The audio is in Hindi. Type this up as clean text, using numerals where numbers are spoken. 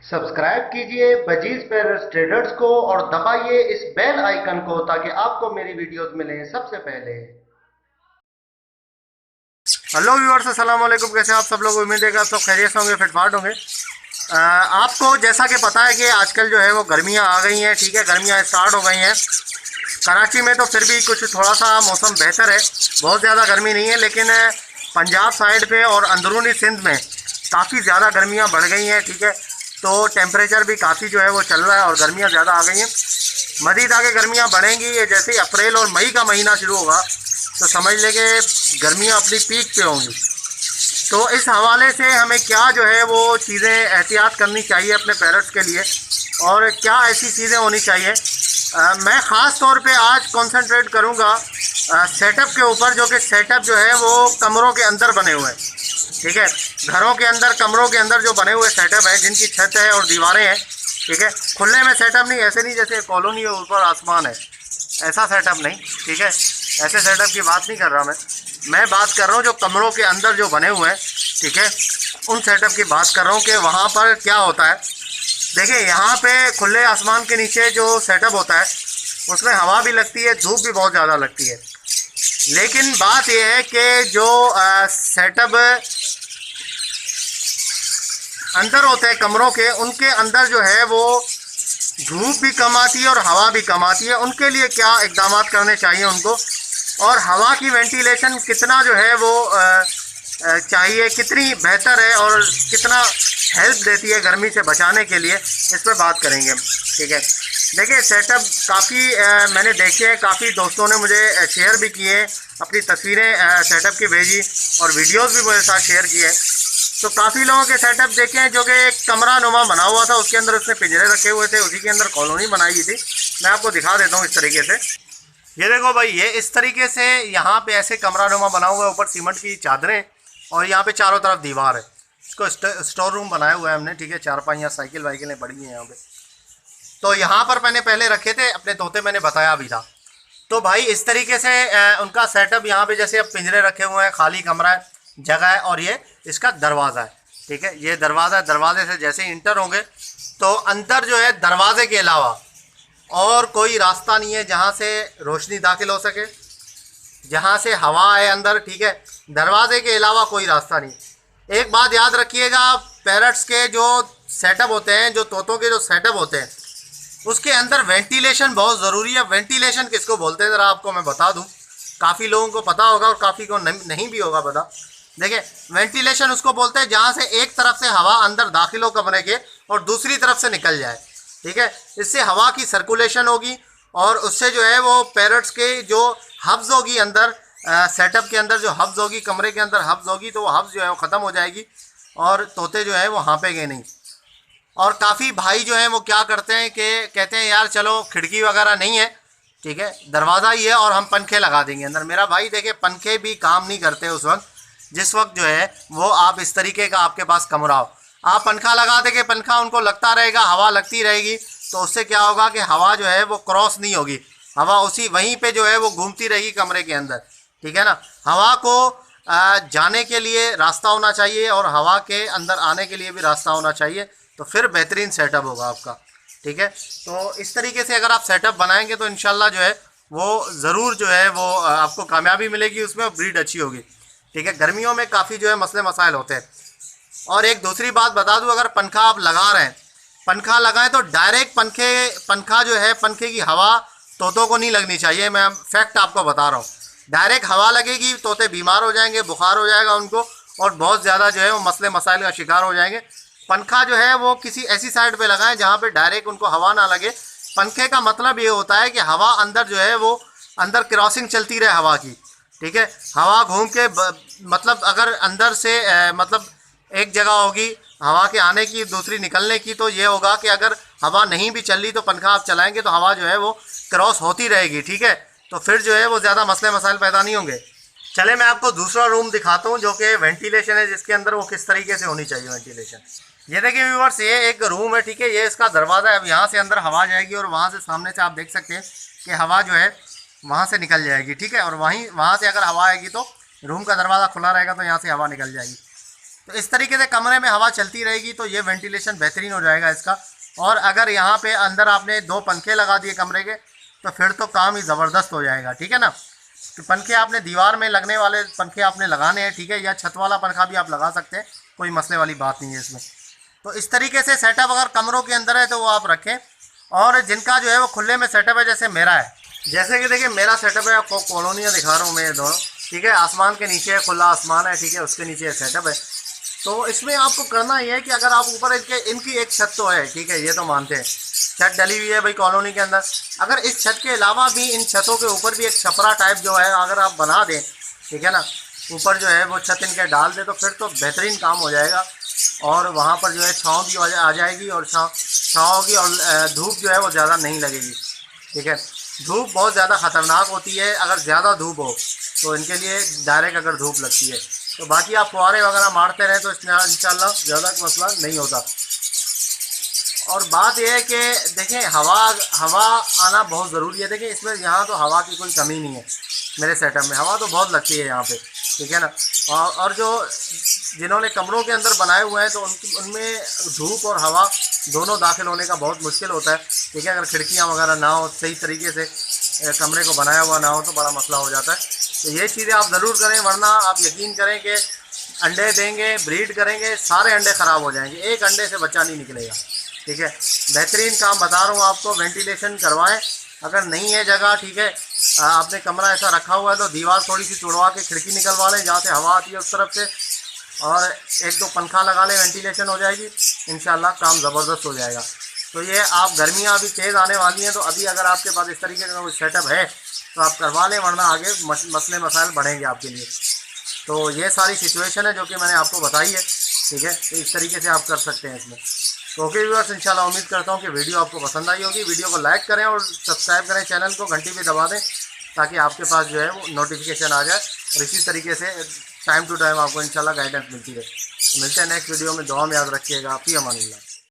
सब्सक्राइब कीजिए बजीज पैरेंट्स ट्रेडर्स को और दबाइए इस बेल आइकन को ताकि आपको मेरी वीडियोस मिलें सबसे पहले। हेलो व्यूअर्स, अस्सलाम वालेकुम। कैसे आप सब लोग? उम्मीद है कि आप सब खैरियत से होंगे, फिटफाट होंगे। आपको जैसा कि पता है कि आजकल जो है वो गर्मियां आ गई हैं, ठीक है, गर्मियां स्टार्ट हो गई हैं। कराची में तो फिर भी कुछ थोड़ा सा मौसम बेहतर है, बहुत ज़्यादा गर्मी नहीं है, लेकिन पंजाब साइड पे और अंदरूनी सिंध में काफ़ी ज़्यादा गर्मियां बढ़ गई हैं, ठीक है। तो टेम्परेचर भी काफ़ी जो है वो चल रहा है और गर्मियां ज़्यादा आ गई हैं। मज़ीद आगे गर्मियां बढ़ेंगी, ये जैसे ही अप्रैल और मई का महीना शुरू होगा तो समझ लें कि गर्मियाँ अपनी पीक पे होंगी। तो इस हवाले से हमें क्या जो है वो चीज़ें एहतियात करनी चाहिए अपने पैरट्स के लिए, और क्या ऐसी चीज़ें होनी चाहिए। मैं ख़ास तौर पे आज कंसंट्रेट करूँगा सेटअप के ऊपर, जो कि सेटअप जो है वो कमरों के अंदर बने हुए हैं, ठीक है। घरों के अंदर, कमरों के अंदर जो बने हुए सेटअप हैं, जिनकी छत है और दीवारें हैं, ठीक है। खुले में सेटअप नहीं, ऐसे नहीं जैसे कॉलोनी है ऊपर आसमान है, ऐसा सेटअप नहीं, ठीक है। ऐसे सेटअप की बात नहीं कर रहा मैं बात कर रहा हूँ जो कमरों के अंदर जो बने हुए हैं, ठीक है, उन सेटअप की बात कर रहा हूँ कि वहाँ पर क्या होता है। देखिए, यहाँ पे खुले आसमान के नीचे जो सेटअप होता है उसमें हवा भी लगती है, धूप भी बहुत ज़्यादा लगती है। लेकिन बात यह है कि जो सेटअप अंदर होते हैं कमरों के, उनके अंदर जो है वो धूप भी कम आती है और हवा भी कम आती है। उनके लिए क्या इकदाम करने चाहिए उनको, और हवा की वेंटिलेशन कितना जो है वो चाहिए, कितनी बेहतर है और कितना हेल्प देती है गर्मी से बचाने के लिए, इस पर बात करेंगे हम, ठीक है। देखिए, सेटअप काफ़ी मैंने देखे हैं, काफ़ी दोस्तों ने मुझे शेयर भी किए, अपनी तस्वीरें सेटअप की भेजी और वीडियोस भी मेरे साथ शेयर किए। तो काफ़ी लोगों के सेटअप देखे हैं जो कि एक कमरा नुमा बना हुआ था, उसके अंदर उसने पिंजरे रखे हुए थे, उसी के अंदर कॉलोनी बनाई हुई थी। मैं आपको दिखा देता हूँ इस तरीके से। ये देखो भाई, ये इस तरीके से यहाँ पे ऐसे कमरा नुमा बना हुआ है, ऊपर सीमेंट की चादरें और यहाँ पे चारों तरफ दीवार है। इसको स्टोर रूम बनाया हुआ है हमने, ठीक है। चारपाइयाँ, साइकिल वाइकिलें पड़ी हैं यहाँ पे। तो यहाँ पर मैंने पहले रखे थे अपने तोते, मैंने बताया भी था। तो भाई इस तरीके से उनका सेटअप यहाँ पे, जैसे अब पिंजरे रखे हुए हैं, खाली कमरा है, जगह है, और ये इसका दरवाज़ा है, ठीक है। ये दरवाज़ा है, दरवाजे से जैसे ही इंटर होंगे तो अंदर जो है दरवाजे के अलावा और कोई रास्ता नहीं है जहाँ से रोशनी दाखिल हो सके, जहाँ से हवा आए अंदर, ठीक है। दरवाजे के अलावा कोई रास्ता नहीं। एक बात याद रखिएगा, पैरट्स के जो सेटअप होते हैं, जो तोतों के जो सेटअप होते हैं, उसके अंदर वेंटिलेशन बहुत ज़रूरी है। वेंटिलेशन किसको बोलते हैं ज़रा आपको मैं बता दूं, काफ़ी लोगों को पता होगा और काफ़ी को नहीं भी होगा पता। देखिए, वेंटिलेशन उसको बोलते हैं जहाँ से एक तरफ से हवा अंदर दाखिल हो कमरे के और दूसरी तरफ से निकल जाए, ठीक है। इससे हवा की सर्कुलेशन होगी और उससे जो है वो पैरट्स के जो हब्स होगी अंदर, सेटअप के अंदर जो हब्स होगी, कमरे के अंदर हब्स होगी, तो वो हब्स जो है वो ख़त्म हो जाएगी और तोते जो है वो हाँपेंगे नहीं। और काफ़ी भाई जो हैं वो क्या करते हैं कि कहते हैं यार चलो खिड़की वगैरह नहीं है, ठीक है, दरवाज़ा ही है और हम पंखे लगा देंगे अंदर। मेरा भाई देखे, पंखे भी काम नहीं करते उस वक्त जिस वक्त जो है वो आप इस तरीके का आपके पास कमरा हो। आप पंखा लगा देंगे, पंखा उनको लगता रहेगा, हवा लगती रहेगी, तो उससे क्या होगा कि हवा जो है वो क्रॉस नहीं होगी, हवा उसी वहीं पे जो है वो घूमती रहेगी कमरे के अंदर, ठीक है ना। हवा को जाने के लिए रास्ता होना चाहिए और हवा के अंदर आने के लिए भी रास्ता होना चाहिए, तो फिर बेहतरीन सेटअप होगा आपका, ठीक है। तो इस तरीके से अगर आप सेटअप बनाएंगे तो इंशाल्लाह जो है वो ज़रूर जो है वो आपको कामयाबी मिलेगी उसमें, ब्रीड अच्छी होगी, ठीक है। गर्मियों में काफ़ी जो है मसले मसाइल होते हैं। और एक दूसरी बात बता दूं, अगर पंखा आप लगा रहे हैं, पंखा लगाएं तो डायरेक्ट पंखा जो है, पंखे की हवा तोतों को नहीं लगनी चाहिए। मैं फैक्ट आपको बता रहा हूँ, डायरेक्ट हवा लगेगी तोते बीमार हो जाएंगे, बुखार हो जाएगा उनको और बहुत ज़्यादा जो है वो मसले मसाइल का शिकार हो जाएंगे। पंखा जो है वो किसी ऐसी साइड पे लगाएं जहाँ पे डायरेक्ट उनको हवा ना लगे। पंखे का मतलब ये होता है कि हवा अंदर जो है वो अंदर क्रॉसिंग चलती रहे हवा की, ठीक है। हवा घूम के मतलब अगर अंदर से मतलब एक जगह होगी हवा के आने की, दूसरी निकलने की, तो ये होगा कि अगर हवा नहीं भी चल रही तो पंखा आप चलाएंगे तो हवा जो है वो क्रॉस होती रहेगी, ठीक है। तो फिर जो है वो ज़्यादा मसले मसाइल पैदा नहीं होंगे। चले मैं आपको दूसरा रूम दिखाता हूँ जो कि वेंटिलेशन है, जिसके अंदर वो किस तरीके से होनी चाहिए वेंटिलेशन। ये देखिए व्यूअर्स, ये एक रूम है, ठीक है। ये इसका दरवाज़ा है। अब यहाँ से अंदर हवा जाएगी और वहाँ से सामने से आप देख सकते हैं कि हवा जो है वहाँ से निकल जाएगी, ठीक है। और वहाँ से अगर हवा आएगी तो रूम का दरवाज़ा खुला रहेगा तो यहाँ से हवा निकल जाएगी। तो इस तरीके से कमरे में हवा चलती रहेगी तो ये वेंटिलेशन बेहतरीन हो जाएगा इसका। और अगर यहाँ पे अंदर आपने 2 पंखे लगा दिए कमरे के तो फिर तो काम ही ज़बरदस्त हो जाएगा, ठीक है ना। तो पंखे आपने दीवार में लगने वाले पंखे आपने लगाने हैं, ठीक है, या छत वाला पंखा भी आप लगा सकते हैं, कोई मसले वाली बात नहीं है इसमें। तो इस तरीके से सेटअप अगर कमरों के अंदर है तो वो आप रखें। और जिनका जो है वो खुले में सेटअप है, जैसे मेरा है, जैसे कि देखिए मेरा सेटअप है, आपको कॉलोनियाँ दिखा रहा हूँ मैं दोनों, ठीक है, आसमान के नीचे है, खुला आसमान है, ठीक है, उसके नीचे सेटअप है। तो इसमें आपको करना ये है कि अगर आप ऊपर इनकी एक छत तो है, ठीक है, ये तो मानते हैं, छत डली हुई है भाई कॉलोनी के अंदर, अगर इस छत के अलावा भी इन छतों के ऊपर भी एक छपरा टाइप जो है अगर आप बना दें, ठीक है ना, ऊपर जो है वो छत इनके डाल दे तो फिर तो बेहतरीन काम हो जाएगा। और वहाँ पर जो है छाँव भी आ जाएगी और छाँव होगी और धूप जो है वो ज़्यादा नहीं लगेगी, ठीक है। धूप बहुत ज़्यादा ख़तरनाक होती है अगर ज़्यादा धूप हो तो इनके लिए डायरेक्ट अगर धूप लगती है तो बाकी आप फुहारे वगैरह मारते रहें तो इंशाल्लाह ज़्यादा मसला नहीं होता। और बात यह है कि देखें हवा आना बहुत ज़रूरी है। देखें इसमें यहाँ तो हवा की कोई कमी नहीं है, मेरे सेटअप में हवा तो बहुत लगती है यहाँ पे, ठीक है ना। और जो जिन्होंने कमरों के अंदर बनाए हुए हैं तो उनमें धूप और हवा दोनों दाखिल होने का बहुत मुश्किल होता है, ठीक है। अगर खिड़कियाँ वगैरह ना हो, सही तरीके से कमरे को बनाया हुआ ना हो तो बड़ा मसला हो जाता है। तो ये चीज़ें आप ज़रूर करें, वरना आप यकीन करें कि अंडे देंगे, ब्रीड करेंगे, सारे अंडे ख़राब हो जाएंगे, एक अंडे से बच्चा नहीं निकलेगा, ठीक है। बेहतरीन काम बता रहा हूँ आपको, वेंटिलेशन करवाएं। अगर नहीं है जगह, ठीक है, आपने कमरा ऐसा रखा हुआ है तो दीवार थोड़ी सी तोड़वा के खिड़की निकलवा लें जहाँ से हवा आती है उस तरफ से, और 1-2 पंखा लगा लें, वेंटिलेशन हो जाएगी, इंशाल्लाह काम ज़बरदस्त हो जाएगा। तो ये आप गर्मियाँ अभी तेज़ आने वाली हैं तो अभी अगर आपके पास इस तरीके का कोई सेटअप है तो आप करवा लें, वरना आगे मसले मसाइल बढ़ेंगे आपके लिए। तो ये सारी सिचुएशन है जो कि मैंने आपको बताई है, ठीक है। तो इस तरीके से आप कर सकते हैं इसमें। तो ओके व्यूअर्स, इंशाल्लाह उम्मीद करता हूँ कि वीडियो आपको पसंद आई होगी। वीडियो को लाइक करें और सब्सक्राइब करें चैनल को, घंटी भी दबा दें ताकि आपके पास जो है वो नोटिफिकेशन आ जाए और इसी तरीके से टाइम टू टाइम आपको इंशाल्लाह गाइडेंस मिलती रहे। तो मिलते हैं नेक्स्ट वीडियो में, दुआ में याद रखिएगा। फी अमानिल्लाह।